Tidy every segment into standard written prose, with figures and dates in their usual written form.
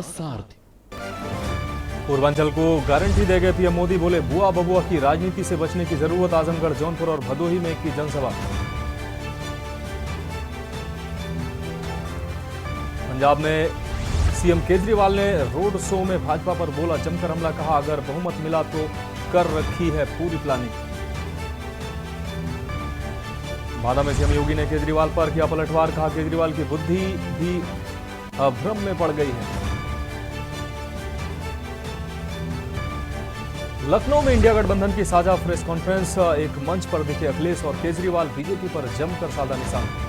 सारथी। पूर्वांचल को गारंटी दे गए पीएम मोदी, बोले बुआ बबुआ की राजनीति से बचने की जरूरत। आजमगढ़, जौनपुर और भदोही में की जनसभा। पंजाब में सीएम केजरीवाल ने रोड शो में भाजपा पर बोला जमकर हमला, कहा अगर बहुमत मिला तो कर रखी है पूरी प्लानिंग। बांदा में सीएम योगी ने केजरीवाल पर किया पलटवार, कहा केजरीवाल की बुद्धि भी भ्रम में पड़ गई है। लखनऊ में इंडिया गठबंधन की साझा प्रेस कॉन्फ्रेंस, एक मंच पर दिखे अखिलेश और केजरीवाल, बीजेपी पर जमकर साधा निशाना।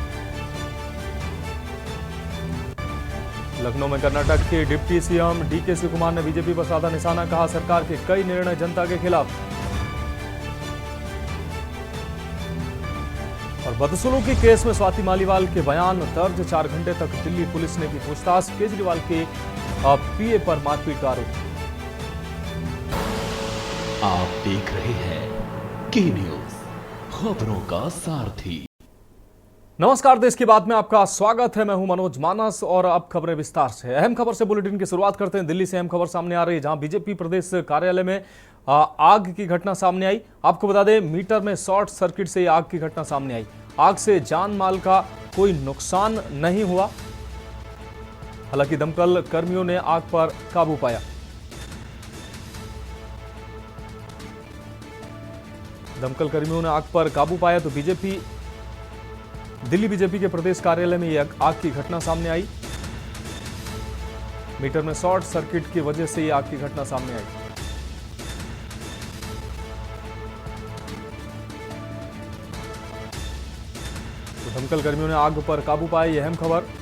लखनऊ में कर्नाटक के डिप्टी सीएम डीके शिवकुमार ने बीजेपी पर साधा निशाना, कहा सरकार के कई निर्णय जनता के खिलाफ। और बदसलूकी केस में स्वाति मालीवाल के बयान दर्ज, 4 घंटे तक दिल्ली पुलिस ने की पूछताछ। केजरीवाल के पीए पर मारपीट का आरोप। आप देख रहे हैं की न्यूज, खबरों का सारथी। नमस्कार, देश की बात में आपका स्वागत है। मैं हूं मनोज मानस और अब खबरें विस्तार से। अहम खबर से बुलेटिन की शुरुआत करते हैं। दिल्ली से अहम खबर सामने आ रही है, जहां बीजेपी प्रदेश कार्यालय में आग की घटना सामने आई। आपको बता दें, मीटर में शॉर्ट सर्किट से आग की घटना सामने आई। आग से जान माल का कोई नुकसान नहीं हुआ। हालांकि दमकल कर्मियों ने आग पर काबू पाया। दमकल कर्मियों ने आग पर काबू पाया तो दिल्ली बीजेपी के प्रदेश कार्यालय में यह आग की घटना सामने आई। मीटर में शॉर्ट सर्किट की वजह से यह आग की घटना सामने आई। तो दमकल कर्मियों ने आग पर काबू पाया, यह अहम खबर।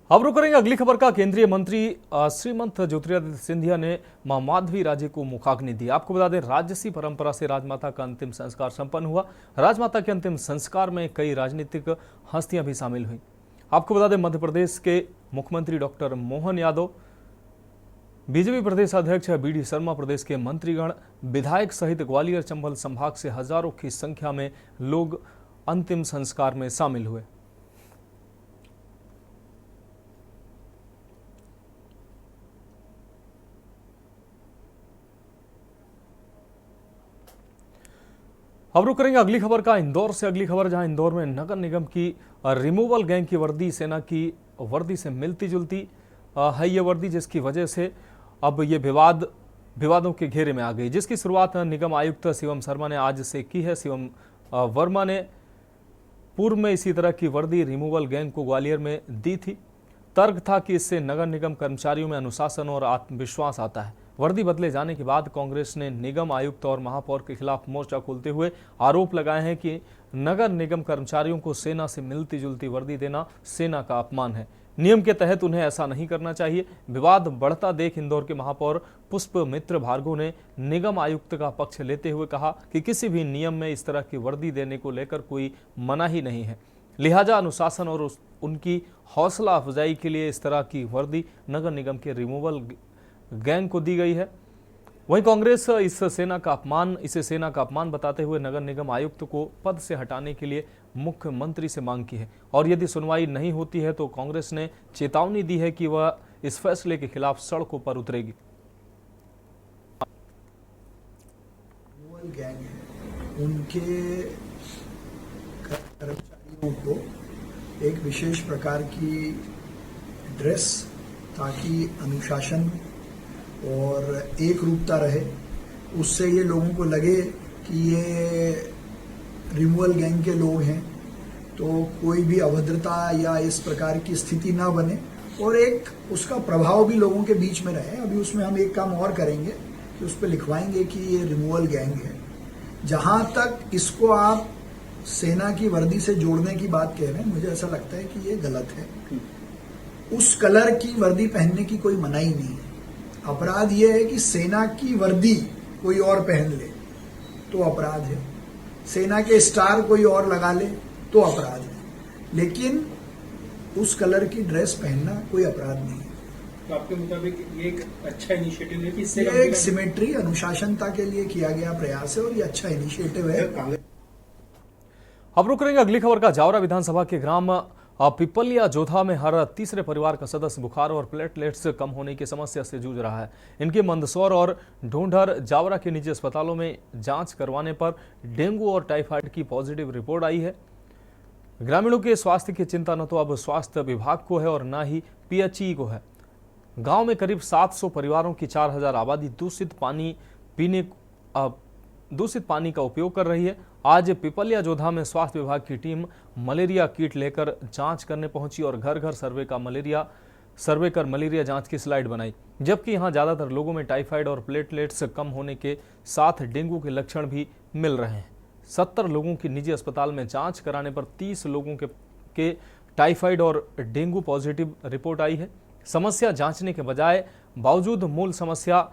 अब रुक करेंगे अगली खबर का। केंद्रीय मंत्री श्रीमंत ज्योतिरादित्य सिंधिया ने मां माधवी राजे को मुखाग्नि दी। आपको बता दें, राजसी परंपरा से राजमाता का अंतिम संस्कार संपन्न हुआ। राजमाता के अंतिम संस्कार में कई राजनीतिक हस्तियां भी शामिल हुई। आपको बता दें, मध्य प्रदेश के मुख्यमंत्री डॉक्टर मोहन यादव, बीजेपी प्रदेश अध्यक्ष बीडी शर्मा, प्रदेश के मंत्रीगण, विधायक सहित ग्वालियर चंबल संभाग से हजारों की संख्या में लोग अंतिम संस्कार में शामिल हुए। अब रुक करेंगे अगली खबर का, इंदौर से अगली खबर, जहां इंदौर में नगर निगम की रिमूवल गैंग की वर्दी सेना की वर्दी से मिलती जुलती है ये वर्दी, जिसकी वजह से अब ये विवादों के घेरे में आ गई, जिसकी शुरुआत निगम आयुक्त शिवम शर्मा ने आज से की है। शिवम वर्मा ने पूर्व में इसी तरह की वर्दी रिमूवल गैंग को ग्वालियर में दी थी। तर्क था कि इससे नगर निगम कर्मचारियों में अनुशासन और आत्मविश्वास आता है। वर्दी बदले जाने के बाद कांग्रेस ने निगम आयुक्त और महापौर के खिलाफ मोर्चा खोलते हुए आरोप लगाए हैं कि नगर निगम कर्मचारियों को सेना से मिलती जुलती वर्दी देना सेना का अपमान है। नियम के तहत उन्हें ऐसा नहीं करना चाहिए। विवाद बढ़ता देख इंदौर के महापौर पुष्प मित्र भार्गव ने निगम आयुक्त का पक्ष लेते हुए कहा कि किसी भी नियम में इस तरह की वर्दी देने को लेकर कोई मनाही नहीं है, लिहाजा अनुशासन और उनकी हौसला अफजाई के लिए इस तरह की वर्दी नगर निगम के रिमूवल गैंग को दी गई है। वहीं कांग्रेस इसे सेना का अपमान बताते हुए नगर निगम आयुक्त को पद से हटाने के लिए मुख्यमंत्री से मांग की है, और यदि सुनवाई नहीं होती है तो कांग्रेस ने चेतावनी दी है कि वह इस फैसले के खिलाफ सड़कों पर उतरेगी। गैंग है, उनके कर्मचारियों को एक विशेष प्रकार की ड्रेस, ताकि अनुशासन और एक रूपता रहे, उससे ये लोगों को लगे कि ये रिमूवल गैंग के लोग हैं, तो कोई भी अभद्रता या इस प्रकार की स्थिति ना बने और एक उसका प्रभाव भी लोगों के बीच में रहे। अभी उसमें हम एक काम और करेंगे कि उस पर लिखवाएंगे कि ये रिमूवल गैंग है। जहां तक इसको आप सेना की वर्दी से जोड़ने की बात कह रहे हैं, मुझे ऐसा लगता है कि ये गलत है। उस कलर की वर्दी पहनने की कोई मनाही नहीं है। अपराध यह है कि सेना की वर्दी कोई और पहन ले तो अपराध है, सेना के स्टार कोई और लगा ले तो अपराध है। लेकिन उस कलर की ड्रेस पहनना कोई अपराध नहीं है। तो आपके मुताबिक ये एक अच्छा इनिशिएटिव है कि इससे ये एक सिमेट्री अनुशासनता के लिए किया गया प्रयास है और ये अच्छा इनिशिएटिव है। अब रुक रहेंगे अगली खबर का। जावरा विधानसभा के ग्राम पिपलिया जोधा में हर तीसरे परिवार का सदस्य बुखार और प्लेटलेट्स कम होने की समस्या से जूझ रहा है। इनके मंदसौर और ढूंढर जावरा के निजी अस्पतालों में जांच करवाने पर डेंगू और टाइफाइड की पॉजिटिव रिपोर्ट आई है। ग्रामीणों के स्वास्थ्य की चिंता न तो अब स्वास्थ्य विभाग को है और न ही पीएचई को है। गांव में करीब 700 परिवारों की 4000 आबादी दूषित पानी का उपयोग कर रही है। आज पिपलिया जोधा में स्वास्थ्य विभाग की टीम मलेरिया किट लेकर जांच करने पहुंची और घर घर सर्वे कर मलेरिया जांच की स्लाइड बनाई, जबकि यहां ज्यादातर लोगों में टाइफाइड और प्लेटलेट्स कम होने के साथ डेंगू के लक्षण भी मिल रहे हैं। 70 लोगों की निजी अस्पताल में जांच कराने पर 30 लोगों के टाइफाइड और डेंगू पॉजिटिव रिपोर्ट आई है। समस्या जांचने के बावजूद मूल समस्या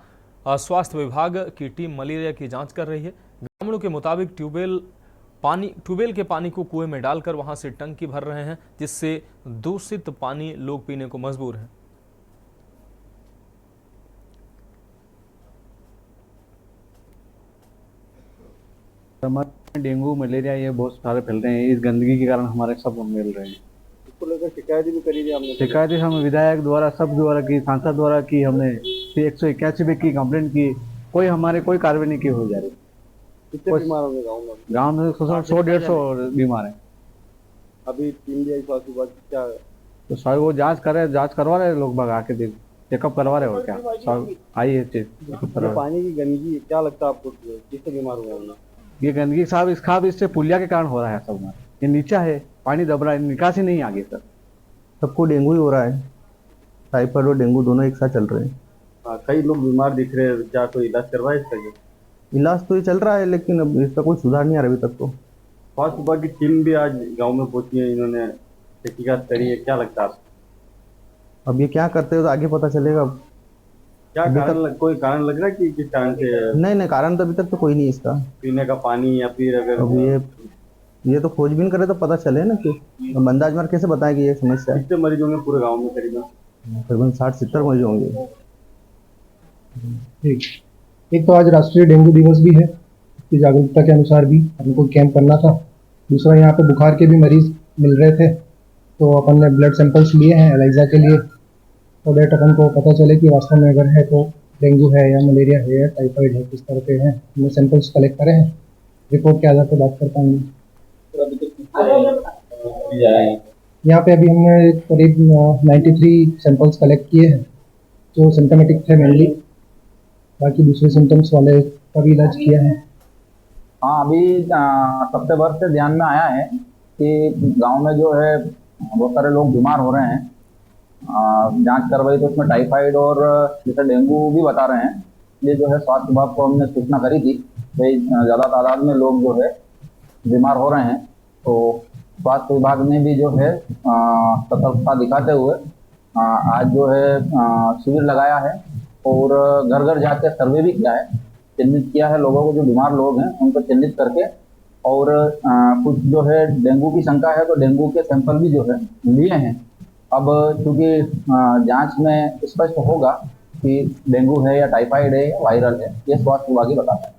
स्वास्थ्य विभाग की टीम मलेरिया की जांच कर रही है। ग्रामीणों के मुताबिक ट्यूबवेल के पानी को कुएं में डालकर वहां से टंकी भर रहे हैं, जिससे दूषित पानी लोग पीने को मजबूर हैं। डेंगू मलेरिया ये बहुत सारे फैल रहे हैं। इस गंदगी के कारण हमारे सब मिल रहे हैं। इसको लेकर शिकायत भी करी थी हमने। शिकायतें हम विधायक द्वारा सब द्वारा की, सांसद द्वारा की, हमने 181 पे की कंप्लेंट की, कोई कार्रवाई नहीं की हो जा रही। कितने बीमार होंगे गाँव में? गाँव में 100-150 बीमार है। अभी टीम भी आई स्वास्थ्य विभाग की, क्या तो सारे वो जांच करवा रहे लोग बाग आके चेकअप करवा रहे और क्या आई है पानी की गंदगी क्या लगता है आपको, किससे बीमार हुआ है? ये गंदगी साहब इससे पुलिया के कारण हो रहा है। सब ये नीचा है, पानी दब रहा है, निकासी नहीं आगे सर। सबको डेंगू ही हो रहा है, टाइफाइड और डेंगू दोनों एक साथ चल रहे हैं। कई लोग बीमार दिख रहे हैं, क्या कोई इलाज करवाए इसका? इलाज तो ये चल रहा है लेकिन अब इसका कोई सुधार नहीं आ रहा अभी तक। तो स्वास्थ्य विभाग की टीम भी आज गांव में पहुंची है, इन्होंने तहकीकात करी है, क्या लगता है आपको? अब ये क्या करते हो तो आगे पता चलेगा। क्या कोई कारण लग रहा है कि किस कारण से? नहीं, कारण तो अभी तक तो कोई नहीं इसका। पीने का पानी या फिर अगर अब ये तो खोजबीन करे तो पता चले ना कि अंदाज मार कैसे बताएं कि ये समस्या है। कितने मरीज होंगे पूरे गाँव में? करीबन 60-70 मरीज होंगे। ठीक, एक तो आज राष्ट्रीय डेंगू दिवस भी है, इसकी जागरूकता के अनुसार भी हमको कैंप करना था। दूसरा, यहाँ पे बुखार के भी मरीज मिल रहे थे, तो अपन ने ब्लड सैंपल्स लिए हैं एलाइजा के लिए, तो डेट अपन को पता चले कि वास्तव में अगर है तो डेंगू है या मलेरिया है या टाइफाइड है, किस तरह के हैं। हमने सैंपल्स कलेक्ट करे हैं, रिपोर्ट के आधार पर बात कर पाएंगे। यहाँ पे अभी हमने करीब 93 सैंपल्स कलेक्ट किए हैं जो सिम्टोमेटिक थे मेनली, बाकी दूसरे सिम्टम्स वाले का भी इलाज किया है। हाँ, अभी सबसे वर्ष से ध्यान में आया है कि गांव में जो है बहुत सारे लोग बीमार हो रहे हैं। जांच करवाई तो उसमें टाइफाइड और जैसे डेंगू भी बता रहे हैं। ये जो है स्वास्थ्य विभाग को हमने सूचना करी थी, भाई ज़्यादा तादाद में लोग जो है बीमार हो रहे हैं। तो स्वास्थ्य विभाग ने भी जो है सतर्कता दिखाते हुए आज जो है शिविर लगाया है और घर घर जाके सर्वे भी किया है, चिन्हित किया है लोगों को, जो बीमार लोग हैं उनको चिन्हित करके, और कुछ जो है डेंगू की शंका है तो डेंगू के सैंपल भी जो है लिए हैं। अब चूंकि जांच में स्पष्ट होगा कि डेंगू है या टाइफाइड है या वायरल है, ये स्वास्थ्य विभाग ही बताता है।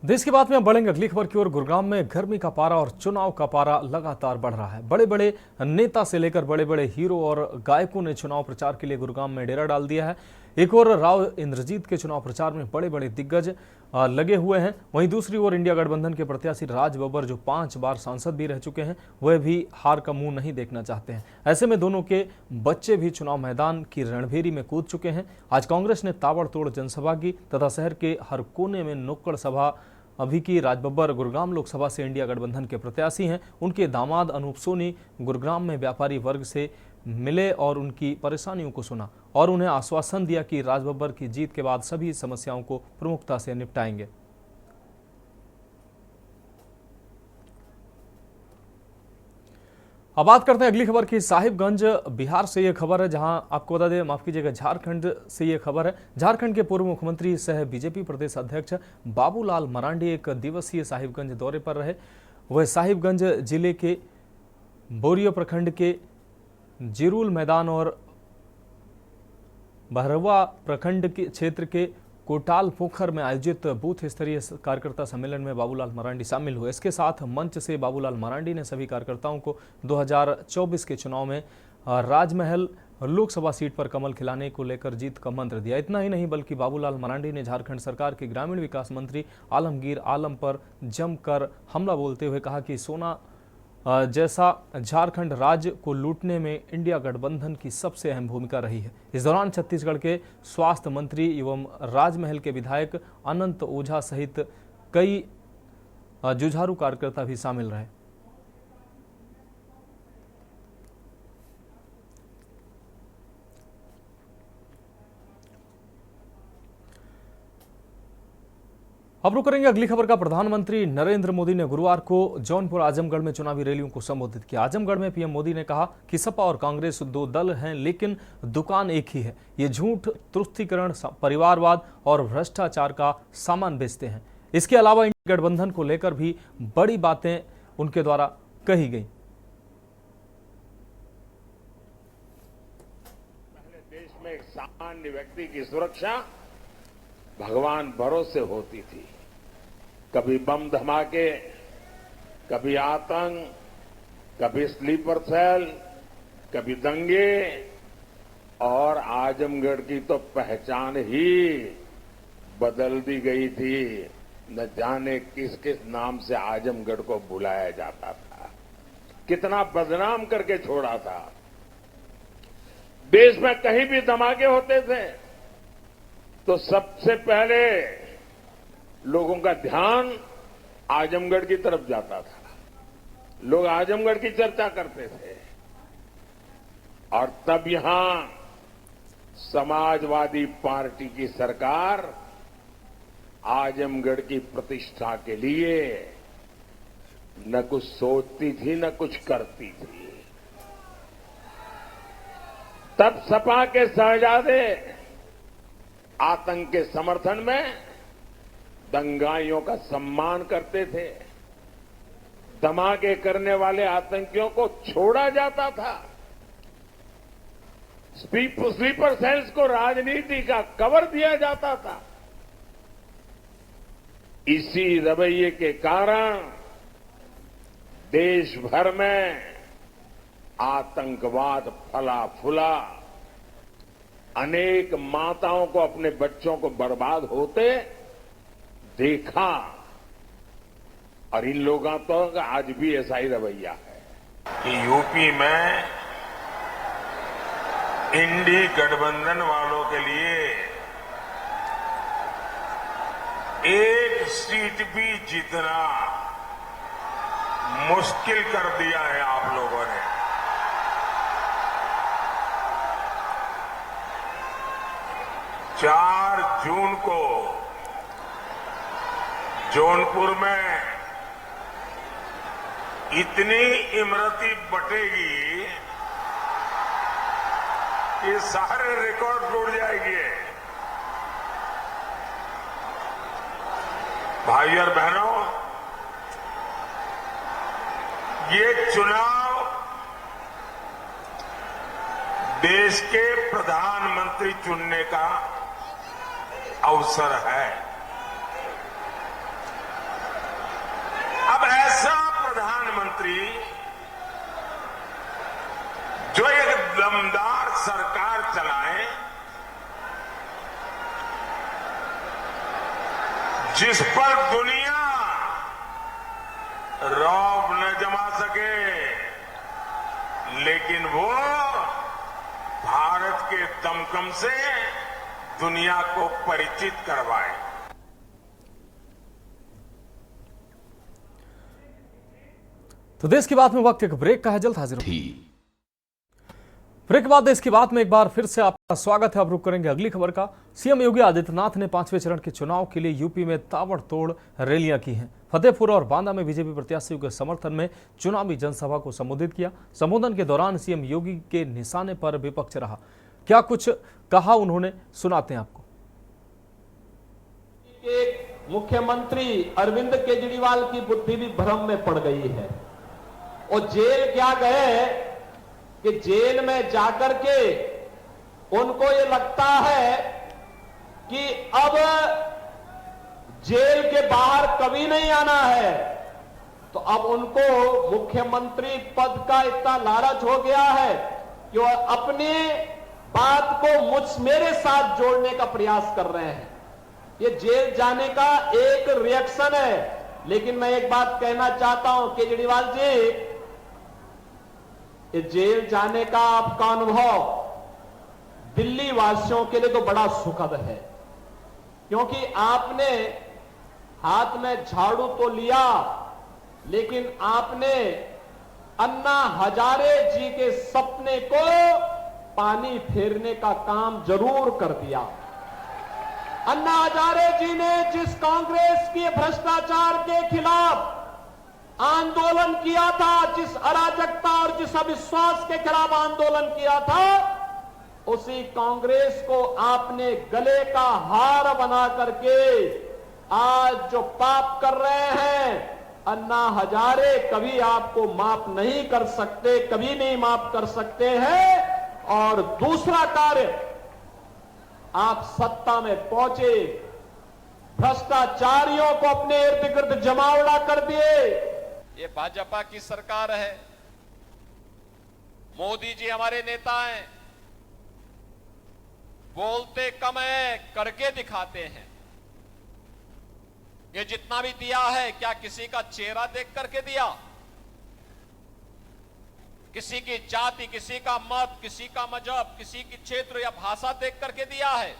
देश की बात में बढ़ेंगे अगली खबर की ओर। गुरुग्राम में गर्मी का पारा और चुनाव का पारा लगातार बढ़ रहा है। बड़े बड़े नेता से लेकर बड़े बड़े हीरो और गायकों ने चुनाव प्रचार के लिए गुरुग्राम में डेरा डाल दिया है। एक और राव इंद्रजीत के चुनाव प्रचार में बड़े बड़े दिग्गज लगे हुए हैं। वहीं दूसरी ओर इंडिया गठबंधन के प्रत्याशी राज बब्बर, जो 5 बार सांसद भी रह चुके हैं, वह भी हार का मुंह नहीं देखना चाहते हैं। ऐसे में दोनों के बच्चे भी चुनाव मैदान की रणभेरी में कूद चुके हैं। आज कांग्रेस ने ताबड़तोड़ जनसभा की तथा शहर के हर कोने में नुक्कड़ सभा अभी की। राज बब्बर गुरुग्राम लोकसभा से इंडिया गठबंधन के प्रत्याशी हैं। उनके दामाद अनूप सोनी गुरुग्राम में व्यापारी वर्ग से मिले और उनकी परेशानियों को सुना और उन्हें आश्वासन दिया कि राज बब्बर की जीत के बाद सभी समस्याओं को प्रमुखता से निपटाएंगे। अब बात करते हैं अगली खबर की। साहिबगंज बिहार से यह खबर है, जहां आपको बता दें, माफ कीजिएगा, झारखंड से यह खबर है। झारखंड के पूर्व मुख्यमंत्री सह बीजेपी प्रदेश अध्यक्ष बाबूलाल मरांडी एक दिवसीय साहिबगंज दौरे पर रहे। वह साहिबगंज जिले के बोरियो प्रखंड के जिरुल मैदान और बहरवा प्रखंड के क्षेत्र के कोटाल पोखर में आयोजित बूथ स्तरीय कार्यकर्ता सम्मेलन में बाबूलाल मरांडी शामिल हुए। इसके साथ मंच से बाबूलाल मरांडी ने सभी कार्यकर्ताओं को 2024 के चुनाव में राजमहल लोकसभा सीट पर कमल खिलाने को लेकर जीत का मंत्र दिया। इतना ही नहीं बल्कि बाबूलाल मरांडी ने झारखंड सरकार के ग्रामीण विकास मंत्री आलमगीर आलम पर जमकर हमला बोलते हुए कहा कि सोना जैसा झारखंड राज्य को लूटने में इंडिया गठबंधन की सबसे अहम भूमिका रही है। इस दौरान छत्तीसगढ़ के स्वास्थ्य मंत्री एवं राजमहल के विधायक अनंत ओझा सहित कई जुझारू कार्यकर्ता भी शामिल रहे। अब रुक करेंगे अगली खबर का। प्रधानमंत्री नरेंद्र मोदी ने गुरुवार को जौनपुर आजमगढ़ में चुनावी रैलियों को संबोधित किया। आजमगढ़ में पीएम मोदी ने कहा कि सपा और कांग्रेस दो दल हैं, लेकिन दुकान एक ही है। ये झूठ, तुष्टीकरण, परिवारवाद और भ्रष्टाचार का सामान बेचते हैं। इसके अलावा इंडिया गठबंधन को लेकर भी बड़ी बातें उनके द्वारा कही गई। देश में एक सामान्य व्यक्ति की सुरक्षा भगवान भरोसे होती थी। कभी बम धमाके, कभी आतंक, कभी स्लीपर सेल, कभी दंगे, और आजमगढ़ की तो पहचान ही बदल दी गई थी। न जाने किस किस नाम से आजमगढ़ को बुलाया जाता था, कितना बदनाम करके छोड़ा था। देश में कहीं भी धमाके होते थे तो सबसे पहले लोगों का ध्यान आजमगढ़ की तरफ जाता था। लोग आजमगढ़ की चर्चा करते थे, और तब यहां समाजवादी पार्टी की सरकार आजमगढ़ की प्रतिष्ठा के लिए न कुछ सोचती थी न कुछ करती थी। तब सपा के शहजादे आतंक के समर्थन में दंगाइयों का सम्मान करते थे। धमाके करने वाले आतंकियों को छोड़ा जाता था। स्लीपर सेल्स को राजनीति का कवर दिया जाता था। इसी रवैये के कारण देश भर में आतंकवाद फला फूला। अनेक माताओं को अपने बच्चों को बर्बाद होते देखा, और इन लोगों तो आज भी ऐसा ही रवैया है कि यूपी में इंडी गठबंधन वालों के लिए एक सीट भी जीतना मुश्किल कर दिया है आप लोगों ने। 4 जून को जौनपुर में इतनी इमरती बटेगी कि सारे रिकॉर्ड टूट जाएंगे। भाई और बहनों, ये चुनाव देश के प्रधानमंत्री चुनने का अवसर है। अब ऐसा प्रधानमंत्री जो एक दमदार सरकार चलाए, जिस पर दुनिया रौब न जमा सके, लेकिन वो भारत के दमखम से दुनिया को परिचित करवाए। तो देश की बात में वक्त एक ब्रेक का है, जल्द हाजिर ब्रेक के बाद देश की बात में एक बार फिर से आपका स्वागत है। अब रुक करेंगे अगली खबर का। सीएम योगी आदित्यनाथ ने 5वें चरण के चुनाव के लिए यूपी में ताबड़तोड़ रैलियां की हैं। फतेहपुर और बांदा में बीजेपी प्रत्याशियों के समर्थन में चुनावी जनसभा को संबोधित किया। संबोधन के दौरान सीएम योगी के निशाने पर विपक्ष रहा। क्या कुछ कहा उन्होंने, सुनाते हैं आपको। मुख्यमंत्री अरविंद केजरीवाल की बुद्धि भी भ्रम में पड़ गई है। वो जेल क्या गए कि जेल में जाकर के उनको ये लगता है कि अब जेल के बाहर कभी नहीं आना है, तो अब उनको मुख्यमंत्री पद का इतना लालच हो गया है कि वह अपनी बात को मेरे साथ जोड़ने का प्रयास कर रहे हैं। ये जेल जाने का एक रिएक्शन है। लेकिन मैं एक बात कहना चाहता हूं केजरीवाल जी, ये जेल जाने का आपका अनुभव दिल्ली वासियों के लिए तो बड़ा सुखद है, क्योंकि आपने हाथ में झाड़ू तो लिया, लेकिन आपने अन्ना हजारे जी के सपने को पानी फेरने का काम जरूर कर दिया। अन्ना हजारे जी ने जिस कांग्रेस के भ्रष्टाचार के खिलाफ आंदोलन किया था, जिस अराजकता और जिस अविश्वास के खिलाफ आंदोलन किया था, उसी कांग्रेस को आपने गले का हार बना करके आज जो पाप कर रहे हैं, अन्ना हजारे कभी आपको माफ नहीं कर सकते, कभी नहीं माफ कर सकते हैं। और दूसरा कार्य, आप सत्ता में पहुंचे, भ्रष्टाचारियों को अपने इर्द गिर्द जमावड़ा कर दिए। ये भाजपा की सरकार है, मोदी जी हमारे नेता हैं, बोलते कम है, करके दिखाते हैं। ये जितना भी दिया है, क्या किसी का चेहरा देख करके दिया? किसी की जाति, किसी का मत, किसी का मजहब, किसी की क्षेत्र या भाषा देख करके दिया है?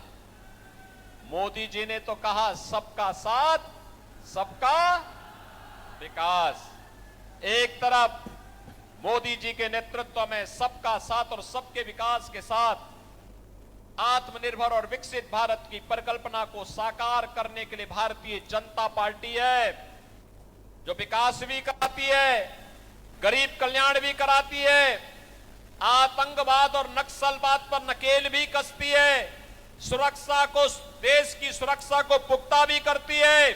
मोदी जी ने तो कहा सबका साथ, सबका विकास। एक तरफ मोदी जी के नेतृत्व में सबका साथ और सबके विकास के साथ आत्मनिर्भर और विकसित भारत की परिकल्पना को साकार करने के लिए भारतीय जनता पार्टी है, जो विकास भी कराती है, गरीब कल्याण भी कराती है, आतंकवाद और नक्सलवाद पर नकेल भी कसती है, सुरक्षा को, देश की सुरक्षा को पुख्ता भी करती है।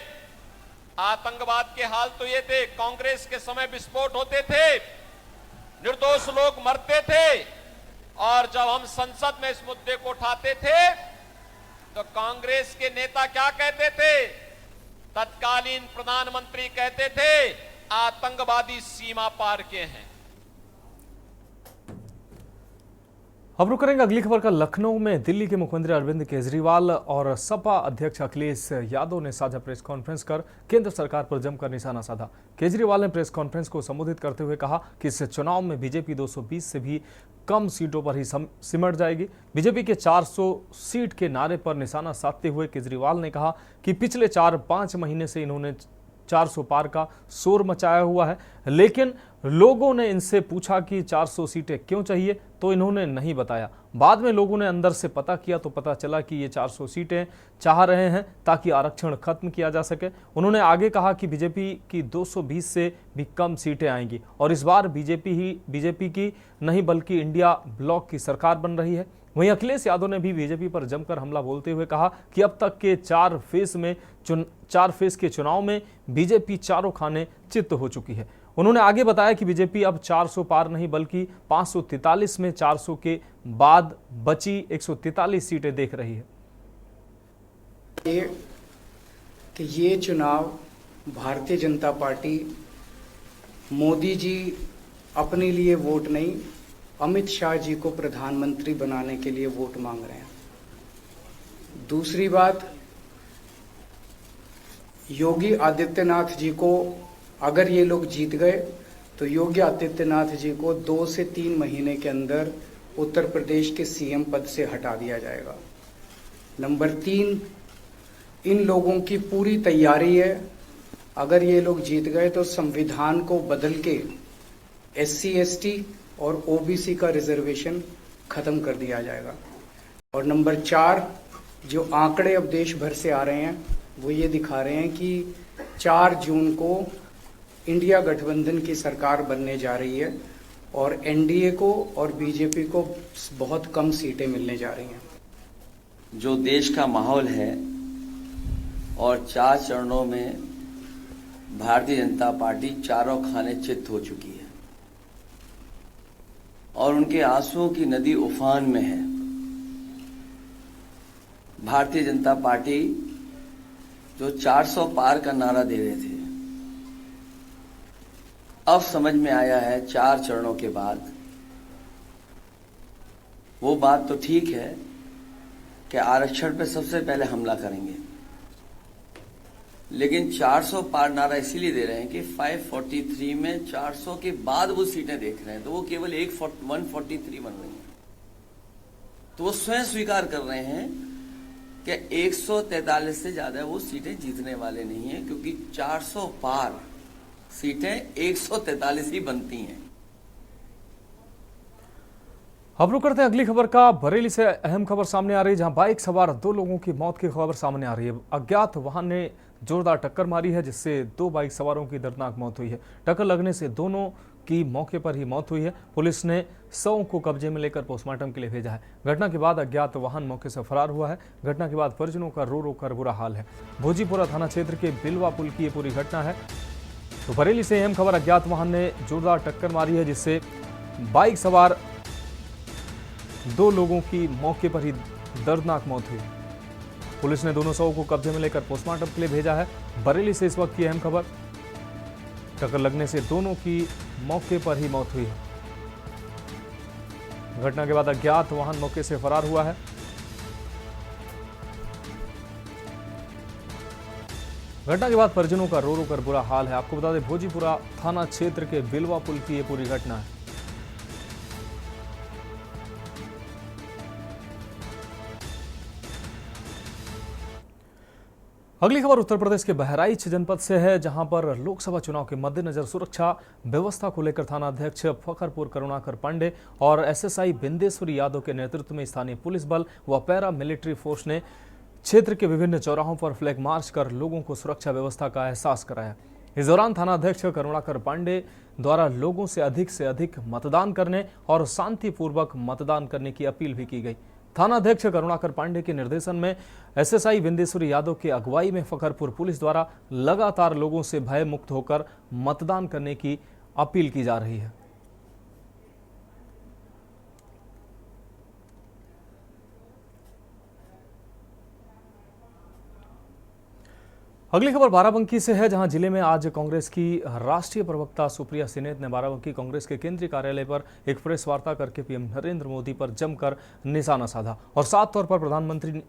आतंकवाद के हाल तो ये थे, कांग्रेस के समय विस्फोट होते थे, निर्दोष लोग मरते थे, और जब हम संसद में इस मुद्दे को उठाते थे तो कांग्रेस के नेता क्या कहते थे? तत्कालीन प्रधानमंत्री कहते थे आतंकवादी सीमा पार के हैं। अब रुक करेंगे अगली खबर का। लखनऊ में दिल्ली के मुख्यमंत्री अरविंद केजरीवाल और सपा अध्यक्ष अखिलेश यादव ने साझा प्रेस कॉन्फ्रेंस कर केंद्र सरकार पर जमकर निशाना साधा। केजरीवाल ने प्रेस कॉन्फ्रेंस को संबोधित करते हुए कहा कि इस चुनाव में बीजेपी 220 से भी कम सीटों पर ही सिमट जाएगी। बीजेपी के 400 सीट के नारे पर निशाना साधते हुए केजरीवाल ने कहा कि पिछले 4-5 महीने से इन्होंने 400 पार का शोर मचाया हुआ है, लेकिन लोगों ने इनसे पूछा कि 400 सीटें क्यों चाहिए, तो इन्होंने नहीं बताया। बाद में लोगों ने अंदर से पता किया तो पता चला कि ये 400 सीटें चाह रहे हैं ताकि आरक्षण खत्म किया जा सके। उन्होंने आगे कहा कि बीजेपी की 220 से भी कम सीटें आएंगी और इस बार बीजेपी की नहीं बल्कि इंडिया ब्लॉक की सरकार बन रही है। वहीं अखिलेश यादव ने भी बीजेपी पर जमकर हमला बोलते हुए कहा कि अब तक के 4 फेज के चुनाव में बीजेपी चारों खाने चित्त हो चुकी है। उन्होंने आगे बताया कि बीजेपी अब 400 पार नहीं बल्कि 543 में 400 के बाद बची 143 सीटें देख रही है। ये चुनाव भारतीय जनता पार्टी, मोदी जी अपने लिए वोट नहीं, अमित शाह जी को प्रधानमंत्री बनाने के लिए वोट मांग रहे हैं। दूसरी बात, योगी आदित्यनाथ जी को अगर ये लोग जीत गए तो योगी आदित्यनाथ जी को 2 से 3 महीने के अंदर उत्तर प्रदेश के सीएम पद से हटा दिया जाएगा। नंबर 3, इन लोगों की पूरी तैयारी है, अगर ये लोग जीत गए तो संविधान को बदल के SC ST और OBC का रिजर्वेशन खत्म कर दिया जाएगा। और नंबर 4, जो आंकड़े अब देश भर से आ रहे हैं वो ये दिखा रहे हैं कि 4 जून को इंडिया गठबंधन की सरकार बनने जा रही है और NDA को और बीजेपी को बहुत कम सीटें मिलने जा रही हैं। जो देश का माहौल है और 4 चरणों में भारतीय जनता पार्टी चारों खाने चित्त हो चुकी है। और उनके आंसुओं की नदी उफान में है। भारतीय जनता पार्टी जो 400 पार का नारा दे रहे थे, अब समझ में आया है 4 चरणों के बाद, वो बात तो ठीक है कि आरक्षण पे सबसे पहले हमला करेंगे, लेकिन 400 पार नारा इसीलिए दे रहे हैं कि 543 में 400 के बाद वो सीटें देख रहे हैं, तो वो केवल 143 बन रही हैं। तो वो स्वयं स्वीकार कर रहे हैं कि 143 से ज्यादा वो सीटें जीतने वाले नहीं हैं, क्योंकि 400 पार सीटें 143 ही बनती हैं। अब रुक करते हैं अगली खबर का। बरेली से अहम खबर सामने आ रही है, जहां बाइक सवार 2 लोगों की मौत की खबर सामने आ रही है। अज्ञात वाहन ने जोरदार टक्कर मारी है, जिससे 2 बाइक सवारों की दर्दनाक मौत हुई है। टक्कर लगने से दोनों की मौके पर ही मौत हुई है। पुलिस ने शवों को कब्जे में लेकर पोस्टमार्टम के लिए भेजा है। घटना के बाद अज्ञात वाहन मौके से फरार हुआ है। घटना के बाद परिजनों का रो रो कर बुरा हाल है। भोजीपुरा थाना क्षेत्र के बिलवा पुल की ये पूरी घटना है। तो बरेली से अहम खबर, अज्ञात वाहन ने जोरदार टक्कर मारी है, जिससे बाइक सवार 2 लोगों की मौके पर ही दर्दनाक मौत हुई। पुलिस ने दोनों शवों को कब्जे में लेकर पोस्टमार्टम के लिए भेजा है। बरेली से इस वक्त की अहम खबर, टक्कर लगने से दोनों की मौके पर ही मौत हुई है। घटना के बाद अज्ञात वाहन मौके से फरार हुआ है। घटना के बाद परिजनों का रो रो कर बुरा हाल है। आपको बता दें, भोजीपुरा थाना क्षेत्र के बिलवा पुल की यह पूरी घटना है। अगली खबर उत्तर प्रदेश के बहराइच जनपद से है, जहां पर लोकसभा चुनाव के मद्देनजर सुरक्षा व्यवस्था को लेकर थाना अध्यक्ष फखरपुर करुणाकर पांडे और एसएसआई बिंदेश्वरी यादव के नेतृत्व में स्थानीय पुलिस बल व पैरा मिलिट्री फोर्स ने क्षेत्र के विभिन्न चौराहों पर फ्लैग मार्च कर लोगों को सुरक्षा व्यवस्था का एहसास कराया। इस दौरान थाना अध्यक्ष करुणाकर पांडे द्वारा लोगों से अधिक मतदान करने और शांतिपूर्वक मतदान करने की अपील भी की गई। थाना अध्यक्ष करुणाकर पांडे के निर्देशन में एसएसआई बिंदेश्वरी यादव की अगुवाई में फखरपुर पुलिस द्वारा लगातार लोगों से भय मुक्त होकर मतदान करने की अपील की जा रही है। अगली खबर बाराबंकी से है, जहां जिले में आज कांग्रेस की राष्ट्रीय प्रवक्ता सुप्रिया सिनेत ने बाराबंकी कांग्रेस के केंद्रीय कार्यालय पर एक प्रेस वार्ता करके पीएम नरेंद्र मोदी पर जमकर निशाना साधा और साफ तौर पर प्रधानमंत्री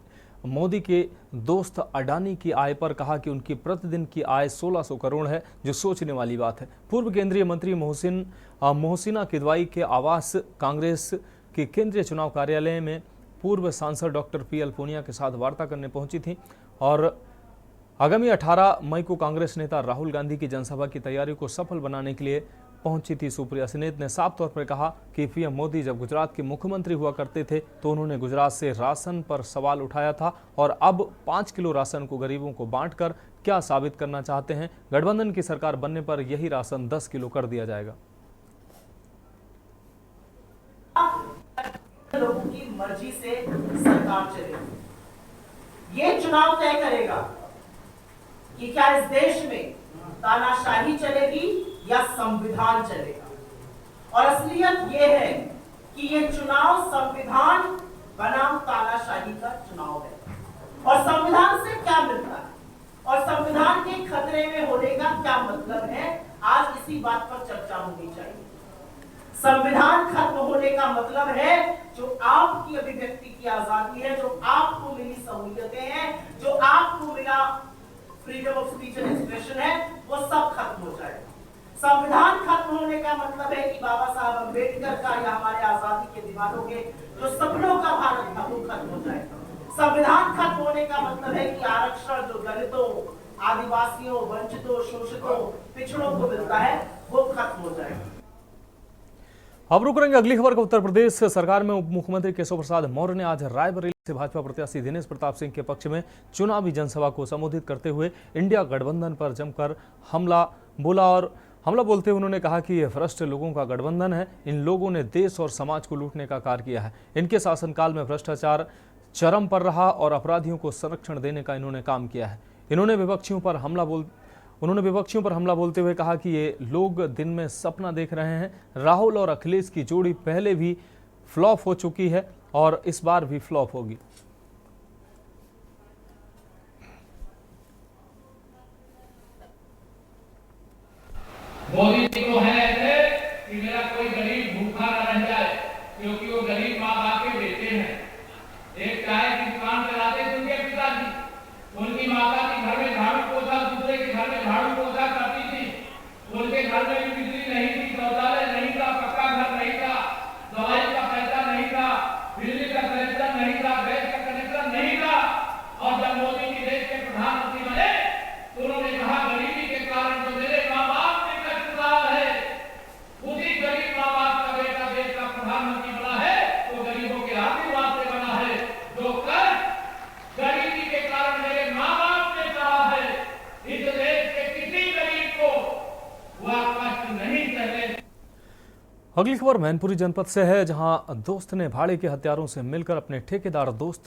मोदी के दोस्त अडानी की आय पर कहा कि उनकी प्रतिदिन की आय 1600 करोड़ है, जो सोचने वाली बात है। पूर्व केंद्रीय मंत्री मोहसिना किदवाई के आवास कांग्रेस के केंद्रीय चुनाव कार्यालय में पूर्व सांसद डॉक्टर पीएल पूनिया के साथ वार्ता करने पहुंची थी और आगामी 18 मई को कांग्रेस नेता राहुल गांधी की जनसभा की तैयारी को सफल बनाने के लिए पहुंची थी। सुप्रिया सिनेत ने साफ तौर पर कहा कि पीएम मोदी जब गुजरात के मुख्यमंत्री हुआ करते थे तो उन्होंने गुजरात से राशन पर सवाल उठाया था और अब 5 किलो राशन को गरीबों को बांटकर क्या साबित करना चाहते हैं। गठबंधन की सरकार बनने पर यही राशन 10 किलो कर दिया जाएगा। लोगों की मर्जी से सरकार चलेगी। ये चुनाव तय करेगा कि क्या इस देश में तानाशाही चलेगी या संविधान चलेगा। और असलियत ये है कि ये चुनाव संविधान बनाम तानाशाही का चुनाव है। और संविधान से क्या मिलता है और संविधान के खतरे में होने का क्या मतलब है, आज इसी बात पर चर्चा होनी चाहिए। संविधान खत्म होने का मतलब है जो आपकी अभिव्यक्ति की आजादी है, जो आपको मिली सहूलियतें हैं, जो आपको मिला freedom of speech and expression है, वो सब खत्म हो जाएगा। संविधान खत्म होने का मतलब है कि बाबा साहब अम्बेडकर का या हमारे आजादी के दीवानों के जो सपनों का भारत था वो खत्म हो जाएगा। संविधान खत्म होने का मतलब है कि आरक्षण जो दलितों, आदिवासियों, वंचितों, शोषितों, पिछड़ों को मिलता है वो खत्म हो जाएगा। अब रुक रहेंगे अगली खबर का। उत्तर प्रदेश सरकार में उप मुख्यमंत्री केशव प्रसाद मौर्य ने आज रायबरेली से भाजपा प्रत्याशी दिनेश प्रताप सिंह के पक्ष में चुनावी जनसभा को संबोधित करते हुए इंडिया गठबंधन पर जमकर हमला बोलते हुए उन्होंने कहा कि यह भ्रष्ट लोगों का गठबंधन है। इन लोगों ने देश और समाज को लूटने का कार्य किया है। इनके शासनकाल में भ्रष्टाचार चरम पर रहा और अपराधियों को संरक्षण देने का इन्होंने काम किया है। इन्होंने विपक्षियों पर उन्होंने विपक्षियों पर हमला बोलते हुए कहा कि ये लोग दिन में सपना देख रहे हैं। राहुल और अखिलेश की जोड़ी पहले भी फ्लॉप हो चुकी है और इस बार भी फ्लॉप होगी। मोदी जी को है ऐसे कि मेरा कोई गरीब भूखा न रह जाए, क्योंकि वो गरीब माँ बाप के बेटे हैं। एक चाय की दुकान चलाते थे उनके पिताजी, उनकी माता के घर में झाड़ू पोछा, दूसरे के घर में झाड़ू पोछा करती थी। उनके घर में भी बिजली नहीं थी, शौचालय नहीं था, पक्का घर नहीं था, दवाई का पैसा नहीं था, बिजली का कनेक्शन नहीं था, गैस का कनेक्शन नहीं था। और जब मोदी जी देश के प्रधानमंत्री बने तो उन्होंने कहा गरीबी के कारण जो मेरे माँ बाप ने कष्ट रहा है, उसी गरीब माँ बाप का बेटा देश का प्रधानमंत्री बना है तो गरीबों के आशीर्वाद से बना है। जो कष्ट गरीबी के कारण मेरे माँ बाप ने सहा है, इस देश के किसी गरीब को वह कष्ट नहीं सहने। अगली खबर मैनपुरी जनपद से है, जहां दोस्त ने भाड़े के हथियारों से मिलकर अपने ठेकेदार दोस्त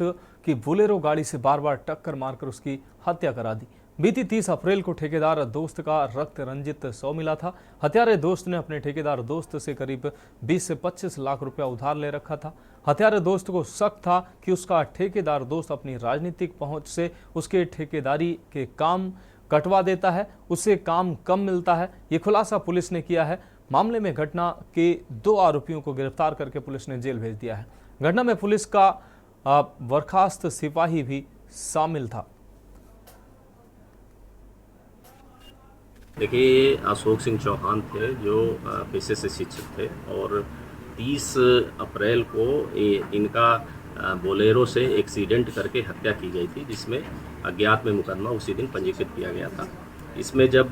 की बोलेरो गाड़ी से बार बार टक्कर मारकर उसकी हत्या करा दी। बीती 30 अप्रैल को ठेकेदार दोस्त का रक्त रंजित शव मिला था। हत्यारे दोस्त ने अपने ठेकेदार दोस्त से करीब 20 से 25 लाख रुपया उधार ले रखा था। हत्यारे दोस्त को शक था कि उसका ठेकेदार दोस्त अपनी राजनीतिक पहुंच से उसके ठेकेदारी के काम कटवा देता है, उससे काम कम मिलता है। ये खुलासा पुलिस ने किया है। मामले में घटना के 2 आरोपियों को गिरफ्तार करके पुलिस ने जेल भेज दिया है। घटना में पुलिस का बर्खास्त सिपाही भी शामिल था। देखिए, अशोक सिंह चौहान थे जो पेशे से शिक्षक थे और 30 अप्रैल को इनका बोलेरो से एक्सीडेंट करके हत्या की गई थी, जिसमें अज्ञात में मुकदमा उसी दिन पंजीकृत किया गया था। इसमें जब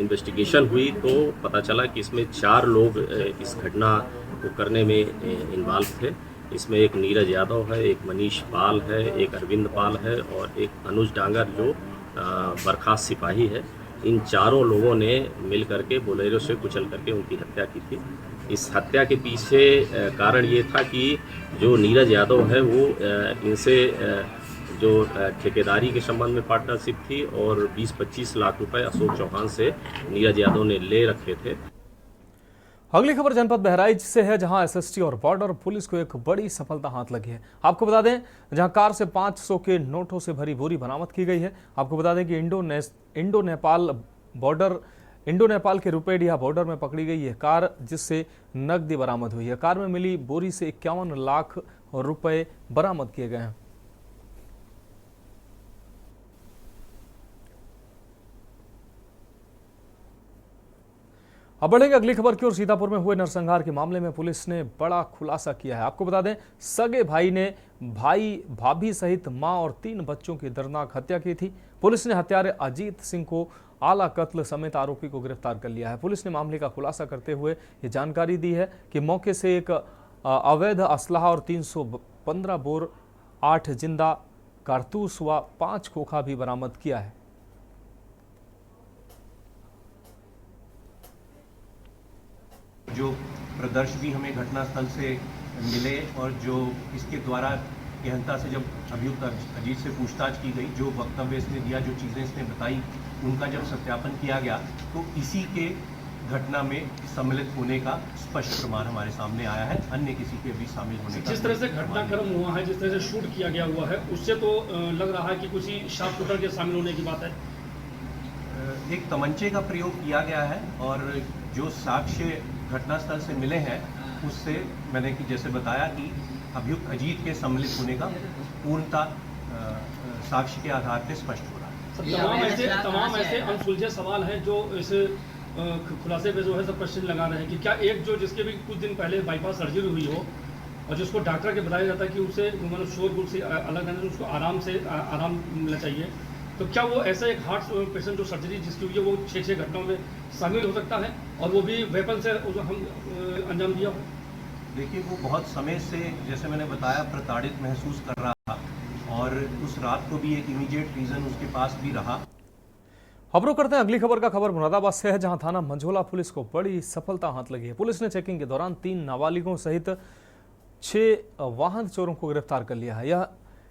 इन्वेस्टिगेशन हुई तो पता चला कि इसमें 4 लोग इस घटना को करने में इन्वॉल्व थे। इसमें एक नीरज यादव है, एक मनीष पाल है, एक अरविंद पाल है और एक अनुज डांगर जो बर्खास्त सिपाही है। इन चारों लोगों ने मिल करके बोलेरो से कुचल करके उनकी हत्या की थी। इस हत्या के पीछे कारण ये था कि जो नीरज यादव है वो इनसे जो ठेकेदारी के संबंध में पार्टनरशिप थी और 20-25 लाख रुपए अशोक चौहान से नीरज यादव ने ले रखे थे। अगली खबर जनपद बहराइच से है, जहां एसएसटी और बॉर्डर पुलिस को एक बड़ी सफलता हाथ लगी है। आपको बता दें, जहां कार से 500 के नोटों से भरी बोरी बरामद की गई है। आपको बता दें कि इंडो नेपाल के रुपेडिया बॉर्डर में पकड़ी गई है कार, जिससे नकदी बरामद हुई है। कार में मिली बोरी से 51 लाख रुपए बरामद किए गए हैं। अब बढ़ेंगे अगली खबर की ओर। सीतापुर में हुए नरसंहार के मामले में पुलिस ने बड़ा खुलासा किया है। आपको बता दें, सगे भाई ने भाई भाभी सहित मां और 3 बच्चों की दर्दनाक हत्या की थी। पुलिस ने हत्यारे अजीत सिंह को आला कत्ल समेत आरोपी को गिरफ्तार कर लिया है। पुलिस ने मामले का खुलासा करते हुए ये जानकारी दी है कि मौके से एक अवैध असलाह और 315 बोर 8 जिंदा कारतूस व 5 खोखा भी बरामद किया है। जो प्रदर्श भी हमें घटनास्थल से मिले और जो इसके द्वारा गहनता से जब अभियुक्त अजीत से पूछताछ की गई, जो वक्तव्य इसने दिया, जो चीज़ें इसने बताई, उनका जब सत्यापन किया गया तो इसी के घटना में सम्मिलित होने का स्पष्ट प्रमाण हमारे सामने आया है। अन्य किसी के भी शामिल होने का जिस तरह से घटनाक्रम हुआ है, जिस तरह से शूट किया गया हुआ है, उससे तो लग रहा है कि कुछ ही शार्प शूटर के शामिल होने की बात है। एक तमंचे का प्रयोग किया गया है और जो साक्ष्य घटनास्थल से मिले हैं उससे मैंने कि जैसे बताया कि अभियुक्त अजीत के सम्मिलित होने का पूर्णता साक्ष्य के आधार पर स्पष्ट हो रहा है। तमाम ऐसे अनसुलझे सवाल हैं जो इस खुलासे पे जो है सब प्रश्न लगा रहे हैं कि क्या एक जो जिसके भी कुछ दिन पहले बाईपास सर्जरी हुई हो और जिसको डॉक्टर के बताया जाता है कि उसे मतलब शोरगुल से अलग रहने, उसको आराम मिलना चाहिए, तो क्या वो ऐसा एक हार्ट पेशेंट जो सर्जरी जिसकी हुई है वो 6 घटनाओं में शामिल हो सकता है और वो भी वेपन से हम अंजाम दिया हो? देखिए, वो बहुत समय से जैसे मैंने बताया प्रताड़ित महसूस कर रहा था और उस रात को भी एक इमीडिएट रीजन उसके पास भी रहा। खबरों करते हैं अगली खबर का। खबर मुरादाबाद से है, जहां थाना मंझोला पुलिस को बड़ी सफलता हाथ लगी है। पुलिस ने चेकिंग के दौरान 3 नाबालिगों सहित 6 वाहन चोरों को गिरफ्तार कर लिया है।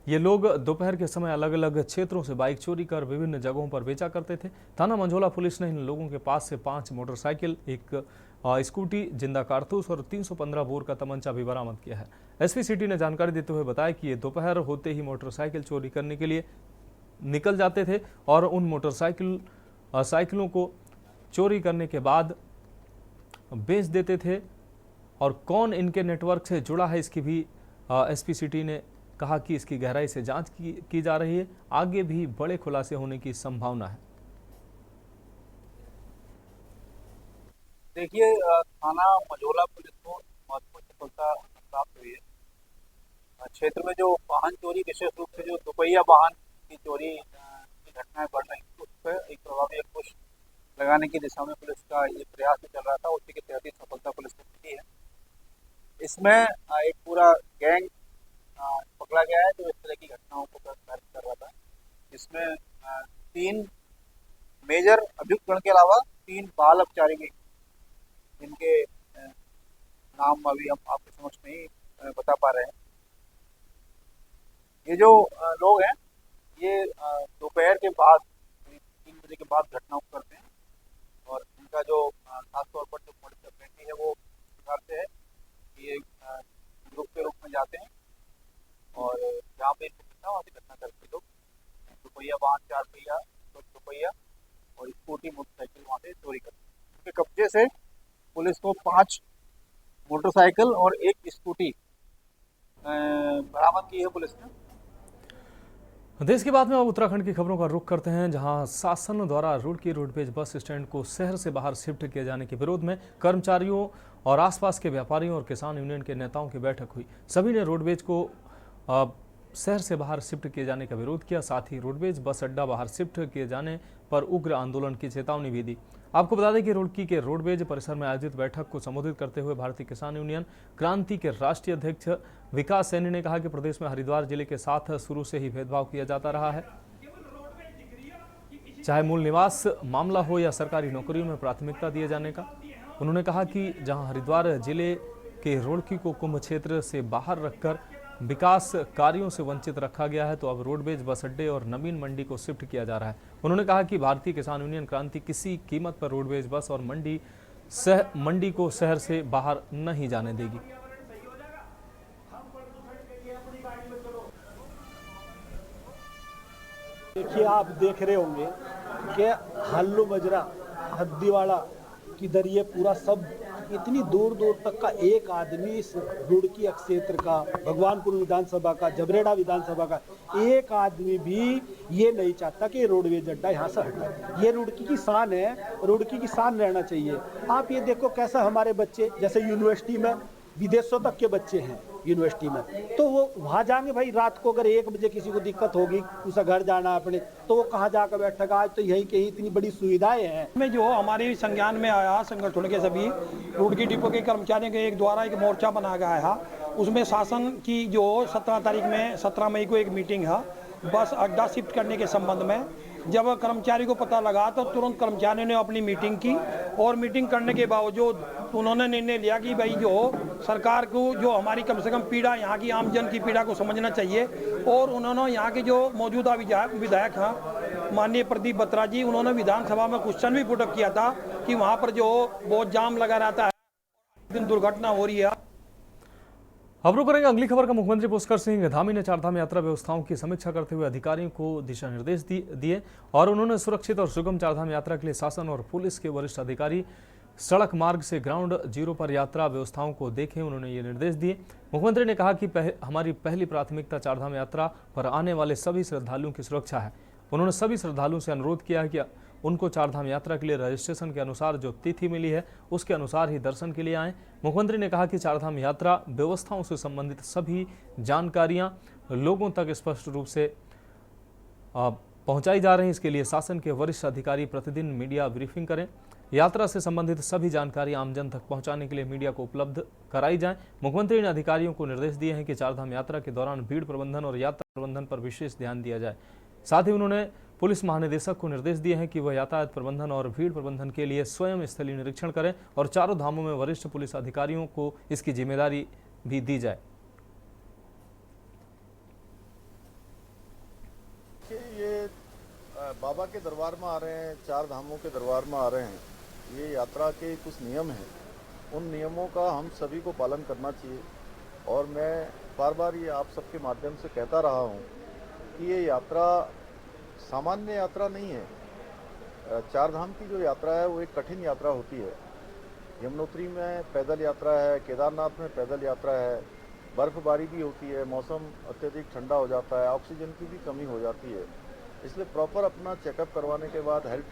ये लोग दोपहर के समय अलग अलग क्षेत्रों से बाइक चोरी कर विभिन्न जगहों पर बेचा करते थे। थाना मंझोला पुलिस ने इन लोगों के पास से 5 मोटरसाइकिल, एक स्कूटी, जिंदा कारतूस और 315 बोर का तमंचा भी बरामद किया है। एसपी सिटी ने जानकारी देते हुए बताया कि ये दोपहर होते ही मोटरसाइकिल चोरी करने के लिए निकल जाते थे और उन साइकिलों को चोरी करने के बाद बेच देते थे। और कौन इनके नेटवर्क से जुड़ा है, इसकी भी एसपी सिटी ने कहा कि इसकी गहराई से जांच की जा रही है। आगे भी बड़े खुलासे होने की संभावना है। देखिए, थाना मंझोला पुलिस को महत्वपूर्ण सफलता प्राप्त हुई है। क्षेत्र में जो वाहन चोरी, विशेष रूप से जो दुपहिया वाहन की चोरी की घटनाएं बढ़ रही थी, उस पर एक प्रभावी अंकुश लगाने की दिशा में पुलिस का ये प्रयास चल रहा था। उसी के तहत सफलता पुलिस को मिली है। इसमें एक पूरा गैंग पकड़ा गया है जो इस तरह की घटनाओं को कर रहा था। इसमें 3 मेजर अभियुक्त गण के अलावा 3 बाल अपचारी भी, जिनके नाम अभी हम आपके समक्ष नहीं बता पा रहे हैं। ये जो लोग हैं, ये दोपहर के बाद 3 बजे के बाद घटनाओं को करते हैं और इनका जो खासतौर पर जो मोडिस ऑपरेंडी है वो इस प्रकार से है कि ये ग्रुप के रूप में जाते हैं और जहाँ पे इनको मिलता है वहाँ से घटना करते लोग दुपहिया वाहन, 4 पहिया, दुपहिया और स्कूटी, मोटरसाइकिल वहाँ से चोरी करते हैं। उनके कब्जे से पुलिस को 5 मोटरसाइकिल और 1 स्कूटी बरामद की है पुलिस ने। देश के बाद में अब उत्तराखंड की खबरों का रुख करते हैं, जहां शासन द्वारा रुड़की रोडवेज बस स्टैंड को शहर से बाहर शिफ्ट किए जाने के विरोध में कर्मचारियों और आसपास के व्यापारियों और किसान यूनियन के नेताओं की बैठक हुई। सभी ने रोडवेज को शहर से बाहर शिफ्ट किए जाने का विरोध किया। साथ ही रोडवेज बस अड्डा बाहर शिफ्ट किए जाने पर उग्र आंदोलन की चेतावनी भी दी। आपको बता दें कि रुड़की के रोडवेज परिसर में आयोजित बैठक को संबोधित करते हुए भारतीय किसान यूनियन क्रांति के राष्ट्रीय अध्यक्ष विकास सैनी ने कहा कि प्रदेश में हरिद्वार जिले के साथ शुरू से ही भेदभाव किया जाता रहा है, चाहे मूल निवास मामला हो या सरकारी नौकरियों में प्राथमिकता दिए जाने का। उन्होंने कहा कि जहां हरिद्वार जिले के रुड़की को कुंभ क्षेत्र से बाहर रखकर विकास कार्यों से वंचित रखा गया है, तो अब रोडवेज बस अड्डे और नवीन मंडी को शिफ्ट किया जा रहा है। उन्होंने कहा कि भारतीय किसान यूनियन क्रांति किसी कीमत पर रोडवेज बस और मंडी को शहर से बाहर नहीं जाने देगी। देखिए, आप देख रहे होंगे कि हल्लू मजरा, हद्दीवाड़ा किधर ये पूरा सब इतनी दूर दूर तक का एक आदमी इस रुड़की क्षेत्र का, भगवानपुर विधानसभा का, जबरेड़ा विधानसभा का एक आदमी भी ये नहीं चाहता कि रोडवेज अड्डा यहाँ से हटे। ये रुड़की की शान है, रुड़की की शान रहना चाहिए। आप ये देखो कैसा हमारे बच्चे, जैसे यूनिवर्सिटी में विदेशों तक के बच्चे हैं यूनिवर्सिटी में, तो वो वहाँ जाएंगे भाई। रात को अगर 1 बजे किसी को दिक्कत होगी, उसे घर जाना अपने, तो वो कहाँ जाकर बैठेगा। आज तो यही कहीं इतनी बड़ी सुविधाएं हैं। में जो हमारे संज्ञान में आया, संगठन के सभी रुड़की डिपो के कर्मचारियों के द्वारा एक मोर्चा बनाया गया है। उसमें शासन की जो 17 मई को एक मीटिंग है बस अड्डा शिफ्ट करने के संबंध में। जब कर्मचारी को पता लगा तो तुरंत कर्मचारियों ने अपनी मीटिंग की और मीटिंग करने के बावजूद उन्होंने निर्णय लिया कि भाई जो सरकार को जो हमारी कम से कम पीड़ा, यहाँ की आम जन की पीड़ा को समझना चाहिए। और उन्होंने यहाँ के जो मौजूदा विधायक हैं माननीय प्रदीप बत्रा जी, उन्होंने विधानसभा में क्वेश्चन भी पुटअप किया था कि वहाँ पर जो बहुत जाम लगा रहता है, दिन दुर्घटना हो रही है। अब रुक करेंगे अगली खबर का। मुख्यमंत्री पुष्कर सिंह धामी ने चारधाम यात्रा व्यवस्थाओं की समीक्षा करते हुए अधिकारियों को दिशा निर्देश दिए और उन्होंने सुरक्षित और सुगम चारधाम यात्रा के लिए शासन और पुलिस के वरिष्ठ अधिकारी सड़क मार्ग से ग्राउंड जीरो पर यात्रा व्यवस्थाओं को देखें। उन्होंने ये निर्देश दिए। मुख्यमंत्री ने कहा कि हमारी पहली प्राथमिकता चारधाम यात्रा पर आने वाले सभी श्रद्धालुओं की सुरक्षा है। उन्होंने सभी श्रद्धालुओं से अनुरोध किया है कि उनको चारधाम यात्रा के लिए रजिस्ट्रेशन के अनुसार जो तिथि मिली है उसके अनुसार ही दर्शन के लिए आएं। मुख्यमंत्री ने कहा कि चारधाम यात्रा व्यवस्थाओं से संबंधित सभी जानकारियां लोगों तक स्पष्ट रूप से पहुंचाई जा रही हैं। इसके लिए शासन के वरिष्ठ अधिकारी प्रतिदिन मीडिया ब्रीफिंग करें। यात्रा से संबंधित सभी जानकारी आमजन तक पहुंचाने के लिए मीडिया को उपलब्ध कराई जाए। मुख्यमंत्री ने अधिकारियों को निर्देश दिए हैं कि चारधाम यात्रा के दौरान भीड़ प्रबंधन और यात्रा प्रबंधन पर विशेष ध्यान दिया जाए। साथ ही उन्होंने पुलिस महानिदेशक को निर्देश दिए हैं कि वह यातायात प्रबंधन और भीड़ प्रबंधन के लिए स्वयं स्थलीय निरीक्षण करें और चारों धामों में वरिष्ठ पुलिस अधिकारियों को इसकी जिम्मेदारी भी दी जाए। बाबा के दरबार में आ रहे हैं, 4 धामों के दरबार में आ रहे हैं, ये यात्रा के कुछ नियम हैं, उन नियमों का हम सभी को पालन करना चाहिए। और मैं बार बार ये आप सबके माध्यम से कहता रहा हूँ कि ये यात्रा सामान्य यात्रा नहीं है। 4 धाम की जो यात्रा है वो एक कठिन यात्रा होती है। यमुनोत्री में पैदल यात्रा है, केदारनाथ में पैदल यात्रा है, बर्फबारी भी होती है, मौसम अत्यधिक ठंडा हो जाता है, ऑक्सीजन की भी कमी हो जाती है। इसलिए प्रॉपर अपना चेकअप करवाने के बाद हेल्थ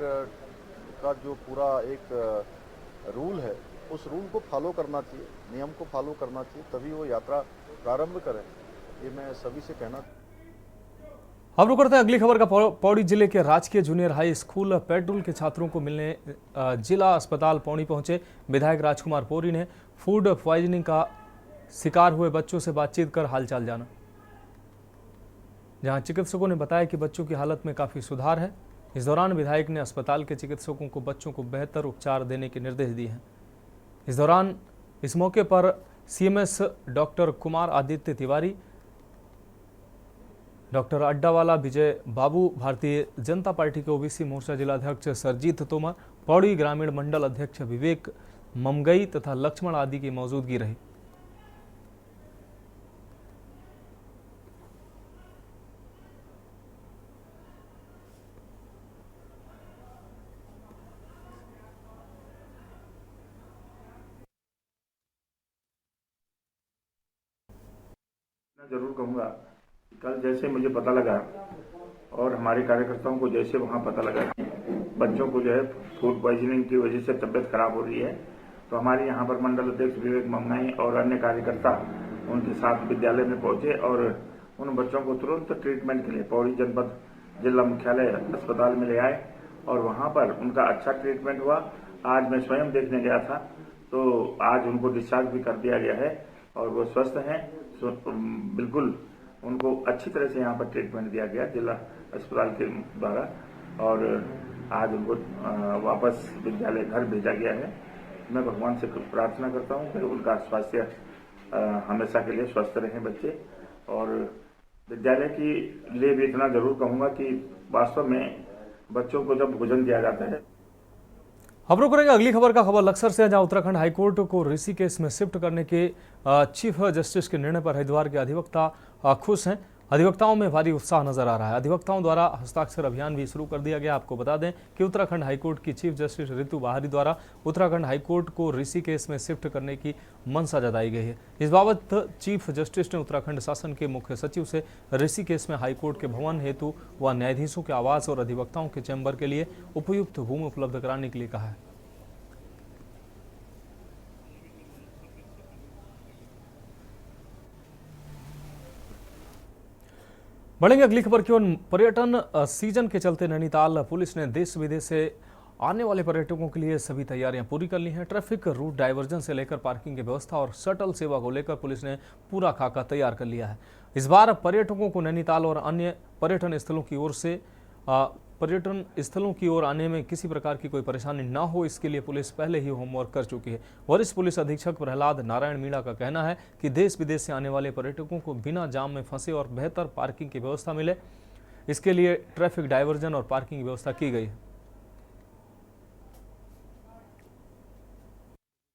का जो पूरा एक रूल है उस रूल को फॉलो करना चाहिए, नियम को फॉलो करना चाहिए, तभी वो यात्रा प्रारंभ करें। ये मैं सभी से कहना। अब रुक करते हैं अगली खबर का। पौड़ी जिले के राजकीय जूनियर हाई स्कूल पेट्रोल के छात्रों को मिलने जिला अस्पताल पौड़ी पहुंचे विधायक राजकुमार पौरी ने फूड पॉइजनिंग का शिकार हुए बच्चों से बातचीत कर हालचाल जाना, जहां चिकित्सकों ने बताया कि बच्चों की हालत में काफी सुधार है। इस दौरान विधायक ने अस्पताल के चिकित्सकों को बच्चों को बेहतर उपचार देने के निर्देश दिए हैं। इस मौके पर CMS doctor Kumar Aditya Tiwari, doctor Addawala Vijay Babu, Bharatiya Janata party के ओबीसी मोर्चा जिलाध्यक्ष सरजीत तोमर, पौड़ी ग्रामीण मंडल अध्यक्ष विवेक ममगई तथा लक्ष्मण आदि की मौजूदगी रही। जरूर कहूँगा, कल जैसे मुझे पता लगा और हमारे कार्यकर्ताओं को जैसे वहाँ पता लगा कि बच्चों को जो है फूड पॉइजनिंग की वजह से तबीयत खराब हो रही है, तो हमारे यहाँ पर मंडल अध्यक्ष विवेक ममगई और अन्य कार्यकर्ता उनके साथ विद्यालय में पहुंचे और उन बच्चों को तुरंत ट्रीटमेंट के लिए पौड़ी जनपद जिला मुख्यालय अस्पताल में ले आए और वहाँ पर उनका अच्छा ट्रीटमेंट हुआ। आज मैं स्वयं देखने गया था, तो आज उनको डिस्चार्ज भी कर दिया गया है और वो स्वस्थ हैं। बिल्कुल उनको अच्छी तरह से यहाँ पर ट्रीटमेंट दिया गया जिला अस्पताल के द्वारा और आज उनको वापस विद्यालय घर भेजा गया है। मैं भगवान से प्रार्थना करता हूँ कि उनका स्वास्थ्य हमेशा के लिए स्वस्थ रहें बच्चे। और विद्यालय के लिए भी इतना जरूर कहूँगा कि वास्तव में बच्चों को जब भोजन दिया जाता है। अब रुक करेंगे अगली खबर का। खबर लक्सर से, जहां उत्तराखंड हाईकोर्ट को ऋषिकेश में शिफ्ट करने के चीफ जस्टिस के निर्णय पर हरिद्वार के अधिवक्ता खुश हैं। अधिवक्ताओं में भारी उत्साह नजर आ रहा है। अधिवक्ताओं द्वारा हस्ताक्षर अभियान भी शुरू कर दिया गया। आपको बता दें कि उत्तराखंड हाईकोर्ट की चीफ जस्टिस ऋतु बाहरी द्वारा उत्तराखंड हाईकोर्ट को ऋषिकेश में शिफ्ट करने की मंशा जताई गई है। इस बाबत चीफ जस्टिस ने उत्तराखंड शासन के मुख्य सचिव से ऋषिकेश में हाईकोर्ट के भवन हेतु व न्यायाधीशों के आवास और अधिवक्ताओं के चैम्बर के लिए उपयुक्त भूमि उपलब्ध कराने के लिए कहा है। बढ़ेंगे अगली खबर की ओर। पर्यटन सीजन के चलते नैनीताल पुलिस ने देश विदेश से आने वाले पर्यटकों के लिए सभी तैयारियां पूरी कर ली हैं। ट्रैफिक रूट डाइवर्जन से लेकर पार्किंग की व्यवस्था और शटल सेवा को लेकर पुलिस ने पूरा खाका तैयार कर लिया है। इस बार पर्यटकों को नैनीताल और अन्य पर्यटन स्थलों की ओर आने में किसी प्रकार की कोई परेशानी न हो, इसके लिए पुलिस पहले ही होमवर्क कर चुकी है। वरिष्ठ पुलिस अधीक्षक प्रहलाद नारायण मीणा का कहना है कि देश विदेश से आने वाले पर्यटकों को बिना जाम में फंसे और बेहतर पार्किंग की व्यवस्था मिले, इसके लिए ट्रैफिक डाइवर्जन और पार्किंग की व्यवस्था की गई है।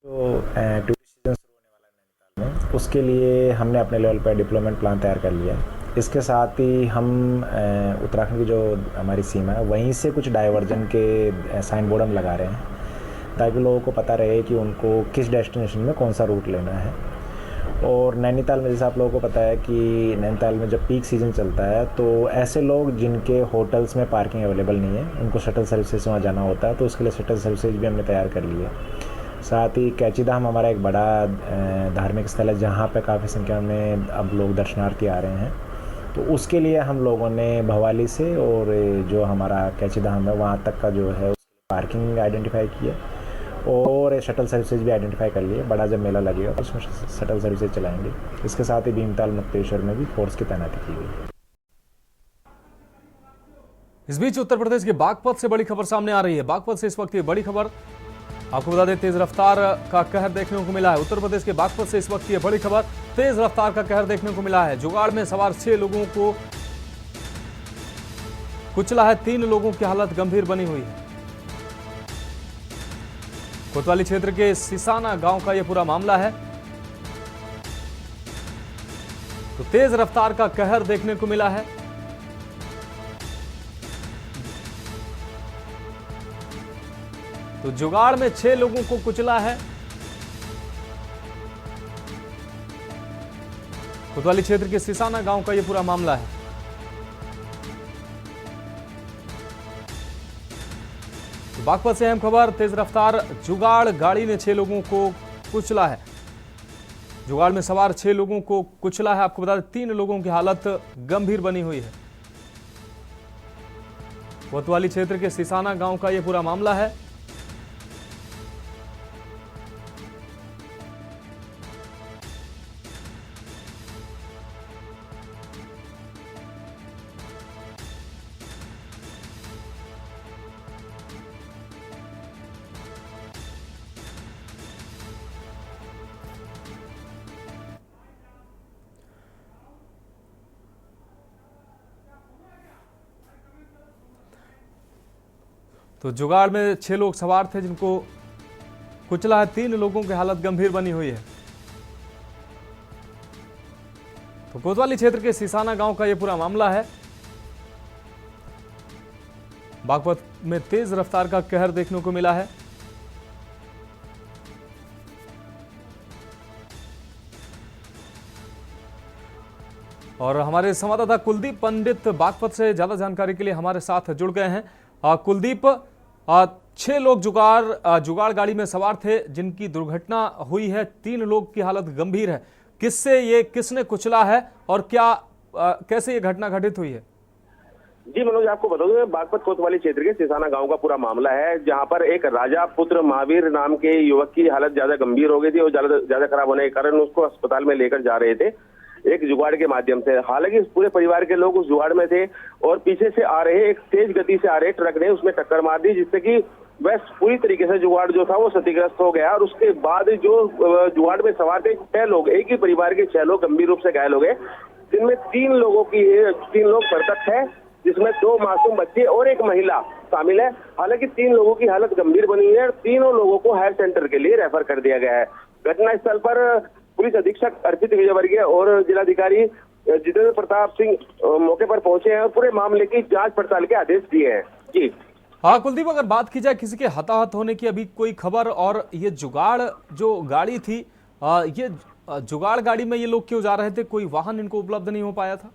तो टूरिस्ट सीजन शुरू होने वाला है नैनीताल में, उसके लिए हमने अपने लेवल पर डिप्लॉयमेंट प्लान तैयार कर लिया है। इसके साथ ही हम उत्तराखंड की जो हमारी सीमा है वहीं से कुछ डाइवर्जन के साइन बोर्ड हम लगा रहे हैं ताकि लोगों को पता रहे कि उनको किस डेस्टिनेशन में कौन सा रूट लेना है। और नैनीताल में जैसे आप लोगों को पता है कि नैनीताल में जब पीक सीज़न चलता है तो ऐसे लोग जिनके होटल्स में पार्किंग अवेलेबल नहीं है उनको शटल सर्विसेज से वहाँ जाना होता है, तो उसके लिए शटल सर्विसेज भी हमने तैयार कर ली है। साथ ही कैची धाम हमारा एक बड़ा धार्मिक स्थल है जहाँ पे काफ़ी संख्या में अब लोग दर्शनार्थी आ रहे हैं, तो उसके लिए हम लोगों ने भवाली से और जो हमारा कैची धाम है वहाँ तक का जो है पार्किंग आइडेंटिफाई की है और शटल सर्विसेज भी आइडेंटिफाई कर लिए। बड़ा जब मेला लगेगा तो उसमें शटल सर्विसेज चलाएंगे। इसके साथ ही भीमताल मुक्तेश्वर में भी फोर्स की तैनाती की गई। इस बीच उत्तर प्रदेश के बागपत से बड़ी खबर सामने आ रही है। बागपत से इस वक्त ये बड़ी खबर आपको बता दें, तेज रफ्तार का कहर देखने को मिला है। उत्तर प्रदेश के बागपत से इस वक्त ये बड़ी खबर, तेज रफ्तार का कहर देखने को मिला है। जुगाड़ में सवार 6 लोगों को कुचला है, 3 लोगों की हालत गंभीर बनी हुई है। कोतवाली क्षेत्र के सिसाना गांव का यह पूरा मामला है। तो तेज रफ्तार का कहर देखने को मिला है। तो जुगाड़ में 6 लोगों को कुचला है। कोतवाली क्षेत्र के सिसाना गांव का यह पूरा मामला है। तो बागपत से अहम खबर, तेज रफ्तार जुगाड़ गाड़ी ने 6 लोगों को कुचला है। जुगाड़ में सवार 6 लोगों को कुचला है। आपको बता दें 3 लोगों की हालत गंभीर बनी हुई है। कोतवाली क्षेत्र के सिसाना गांव का यह पूरा मामला है। तो जुगाड़ में 6 लोग सवार थे जिनको कुचला है। 3 लोगों की हालत गंभीर बनी हुई है। तो कोतवाली क्षेत्र के सिसाना गांव का यह पूरा मामला है। बागपत में तेज रफ्तार का कहर देखने को मिला है। और हमारे संवाददाता कुलदीप पंडित बागपत से ज्यादा जानकारी के लिए हमारे साथ जुड़ गए हैं। कुलदीप, 6 लोग जुगाड़ गाड़ी में सवार थे जिनकी दुर्घटना हुई है। 3 लोग की हालत गंभीर है। किसने कुचला है और कैसे ये घटना घटित हुई है? जी मनोज, आपको बता दूं बागपत कोतवाली क्षेत्र के सिसाना गांव का पूरा मामला है, जहां पर एक राजा पुत्र महावीर नाम के युवक की हालत ज्यादा गंभीर हो गई थी और ज्यादा खराब होने के कारण उसको अस्पताल में लेकर जा रहे थे एक जुगाड़ के माध्यम से। हालांकि पूरे परिवार के लोग उस जुगाड़ में थे और पीछे से आ रहे एक तेज गति से आ रहे ट्रक ने उसमें टक्कर मार दी, जिससे कि वह पूरी तरीके से जुगाड़ जो था वो क्षतिग्रस्त हो गया। और उसके बाद जो जुगाड़ में सवार थे 6 लोग, एक ही परिवार के 6 लोग गंभीर रूप से घायल हो गए, जिनमें 3 लोग मृतक है, जिसमें 2 मासूम बच्चे और एक महिला शामिल है। हालांकि 3 लोगों की हालत गंभीर बनी हुई है और तीनों लोगों को हेल्थ सेंटर के लिए रेफर कर दिया गया है। घटनास्थल पर पुलिस अधीक्षक अर्पित विजयवर्गीय और जिलाधिकारी जितेंद्र प्रताप सिंह मौके पर पहुंचे हैं और पूरे मामले की जांच पड़ताल के आदेश दिए हैं। जी हाँ कुलदीप, अगर बात की जाए किसी के हताहत होने की अभी कोई खबर, और ये जुगाड़ जो गाड़ी थी, ये जुगाड़ गाड़ी में ये लोग क्यों जा रहे थे? कोई वाहन इनको उपलब्ध नहीं हो पाया था?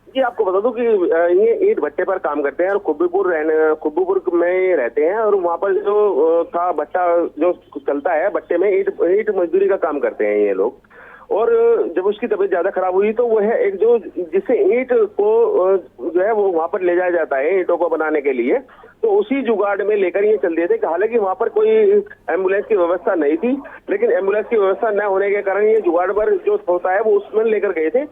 जी आपको बता दूं कि ये ईंट भट्टे पर काम करते हैं और खुब्बीपुर में रहते हैं और वहाँ पर जो था भट्टा जो चलता है, भट्टे में ईंट मजदूरी का काम करते हैं ये लोग। और जब उसकी तबीयत ज्यादा खराब हुई तो वह एक जो जिससे ईंट को जो है वो वहाँ पर ले जाया जाता है ईंटों को बनाने के लिए, तो उसी जुगाड़ में लेकर ये चल दिए थे। हालांकि वहाँ पर कोई एम्बुलेंस की व्यवस्था नहीं थी, लेकिन एम्बुलेंस की व्यवस्था न होने के कारण ये जुगाड़ पर जो होता है वो उसमें लेकर गए थे।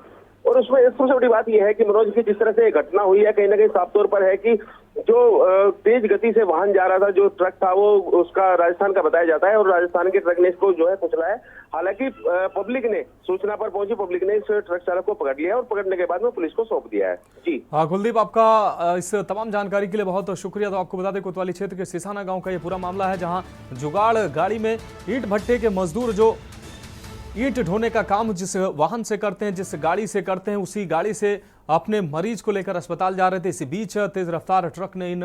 और उसमें सबसे बड़ी बात यह है कि मनोज की जिस तरह से घटना हुई है, कहीं ना कहीं साफ तौर पर है कि जो तेज गति से वाहन जा रहा था, जो ट्रक था वो उसका राजस्थान का बताया जाता है और राजस्थान के ट्रक ने इसको जो है कुचला है। हालांकि पब्लिक ने सूचना पर पहुंची, पब्लिक ने इस ट्रक चालक को पकड़ लिया और पकड़ने के बाद में पुलिस को सौंप दिया है। जी हाँ कुलदीप, आपका इस तमाम जानकारी के लिए बहुत शुक्रिया। तो आपको बता दें कोतवाली क्षेत्र के सिसाना गाँव का ये पूरा मामला है, जहाँ जुगाड़ गाड़ी में ईंट भट्टे के मजदूर जो ईंट ढोने का काम जिस वाहन से करते हैं, जिस गाड़ी से करते हैं, उसी गाड़ी से अपने मरीज को लेकर अस्पताल जा रहे थे। इसी बीच तेज रफ्तार ट्रक ने इन